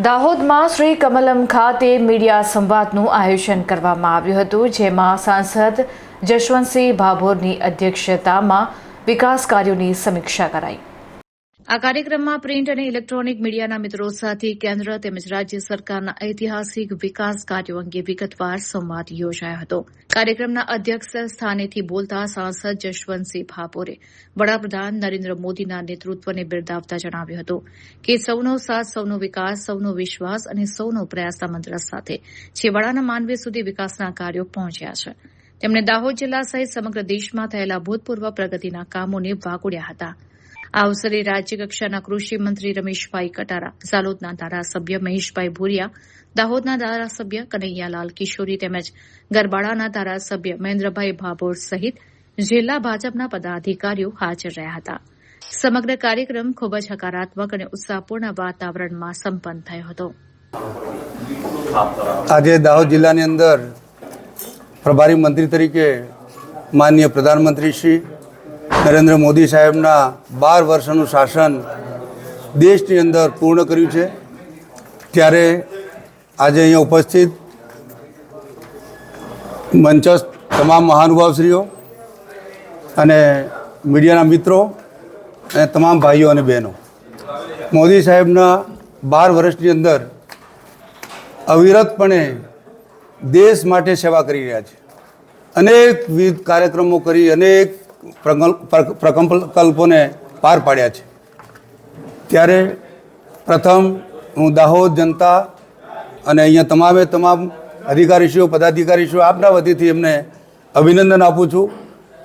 દાહોદમાં શ્રી કમલમ ખાતે મીડિયા સંવાદનું આયોજન કરવામાં આવ્યું હતું, જેમાં સાંસદ જશવંતસિંહ ભાભોરની અધ્યક્ષતામાં વિકાસ કાર્યોની સમીક્ષા કરાઈ। આ કાર્યક્રમમાં પ્રિન્ટ અને ઇલેક્ટ્રોનિક મીડિયાના મિત્રો સાથે કેન્દ્ર તેમજ રાજ્ય સરકારના ઐતિહાસિક વિકાસ કાર્યો અંગે વિગતવાર સંવાદ યોજાયો હતો। કાર્યક્રમના અધ્યક્ષ સ્થાનેથી બોલતા સાંસદ જશવંતસિંહ ભાભોરે વડાપ્રધાન નરેન્દ્ર મોદીના નેતૃત્વને બિરદાવતા જણાવ્યું હતું કે સૌનો સાથ, સૌનો વિકાસ, સૌનો વિશ્વાસ અને સૌનો પ્રયાસના મંત્ર સાથે છેવાડાના માનવી સુધી વિકાસના કાર્યો પહોંચ્યા છે। તેમણે દાહોદ જિલ્લા સહિત સમગ્ર દેશમાં થયેલા ભૂતપૂર્વ પ્રગતિના કામોને વાગોડ્યા હતા। આ અવસરે રાજ્યકક્ષાના કૃષિ મંત્રી રમેશભાઈ કટારા, ઝાલોદના ધારાસભ્ય મહેશભાઈ ભુરિયા, દાહોદના ધારાસભ્ય કનૈયાલાલ કિશોરી તેમજ ગરબાડાના ધારાસભ્ય મહેન્દ્રભાઈ ભાભોર સહિત જિલ્લા ભાજપના પદાધિકારીઓ હાજર રહ્યા હતા। સમગ્ર કાર્યક્રમ ખૂબ જ હકારાત્મક અને ઉત્સાહપૂર્ણ વાતાવરણમાં સંપન્ન થયો હતો। આજે દાહોદ જિલ્લાની અંદર પ્રભારી મંત્રી તરીકે માનનીય પ્રધાનમંત્રી શ્રી નરેન્દ્ર મોદી સાહેબના 12 વર્ષનું શાસન દેશની અંદર પૂર્ણ કર્યું છે, ત્યારે આજે અહીંયા ઉપસ્થિત મંચસ્થ તમામ મહાનુભાવશ્રીઓ અને મીડિયાના મિત્રો અને તમામ ભાઈઓ અને બહેનો, મોદી સાહેબના 12 વર્ષની અંદર અવિરતપણે દેશ માટે સેવા કરી રહ્યા છે। અનેકવિધ કાર્યક્રમો કરી અનેક પ્રકલ્પોને પાર પાડ્યા છે। ત્યારે પ્રથમ હું દાહોદ જનતા અને અહીંયા તમામ અધિકારીશ્રીઓ, પદાધિકારીશ્રીઓ આપના વતીથી એમને અભિનંદન આપું છું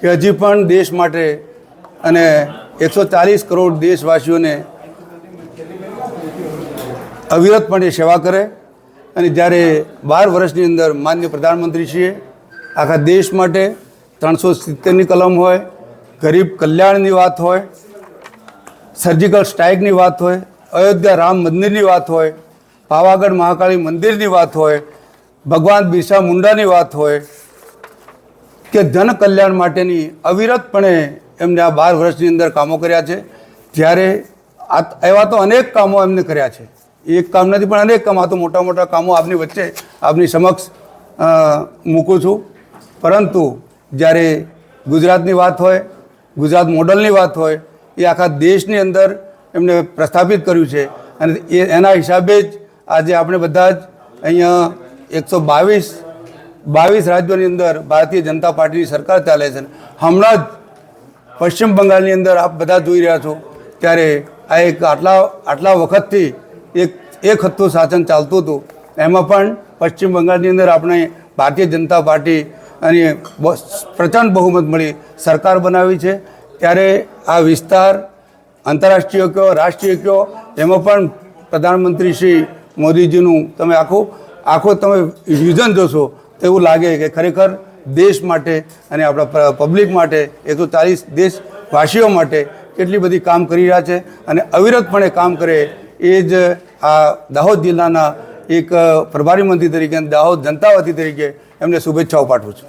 કે હજી પણ દેશ માટે અને 140 કરોડ દેશવાસીઓને અવિરતપણે સેવા કરે। અને જ્યારે 12 વર્ષની અંદર માનનીય પ્રધાનમંત્રીશ્રીએ આખા દેશ માટે 370ની કલમ હોય, ગરીબ કલ્યાણની વાત હોય, સર્જિકલ સ્ટ્રાઇકની વાત હોય, અયોધ્યા રામ મંદિરની વાત હોય, પાવાગઢ મહાકાળી મંદિરની વાત હોય, ભગવાન બિરસા મુંડાની વાત હોય કે જન કલ્યાણ માટેની અવિરતપણે એમને આ 12 વર્ષની અંદર કામો કર્યા છે। ત્યારે એવા તો અનેક કામો એમને કર્યા છે, એક કામ નથી પણ અનેક કામ, આ તો મોટા મોટા કામો આપની વચ્ચે આપની સમક્ષ મૂકું છું। પરંતુ જ્યારે ગુજરાતની વાત હોય, ગુજરાત મોડલની વાત હોય, એ આખા દેશની અંદર એમને પ્રસ્થાપિત કર્યું છે અને એના હિસાબે જ આજે આપણે બધા જ અહીંયા 122 રાજ્યોની અંદર ભારતીય જનતા પાર્ટીની સરકાર ચાલે છે। હમણાં જ પશ્ચિમ બંગાળની અંદર આપ બધા જોઈ રહ્યા છો, ત્યારે આ એક આટલા વખતથી એક હત્તું શાસન ચાલતું હતું, એમાં પણ પશ્ચિમ બંગાળની અંદર આપણે ભારતીય જનતા પાર્ટી અને પ્રચંડ બહુમત મળી સરકાર બનાવી છે। ત્યારે આ વિસ્તાર આંતરરાષ્ટ્રીય કયો, રાષ્ટ્રીય કયો, એમાં પણ પ્રધાનમંત્રી શ્રી મોદીજીનું તમે આખો તમે વિઝન જોશો તો એવું લાગે કે ખરેખર દેશ માટે અને આપણા પબ્લિક માટે, 140 દેશવાસીઓ માટે કેટલી બધી કામ કરી રહ્યા છે અને અવિરતપણે કામ કરે, એ જ આ દાહોદ જિલ્લાના એક પ્રભારી મંત્રી તરીકે, દાહોદ જનતા વતી તરીકે એમને શુભેચ્છાઓ પાઠવું છું।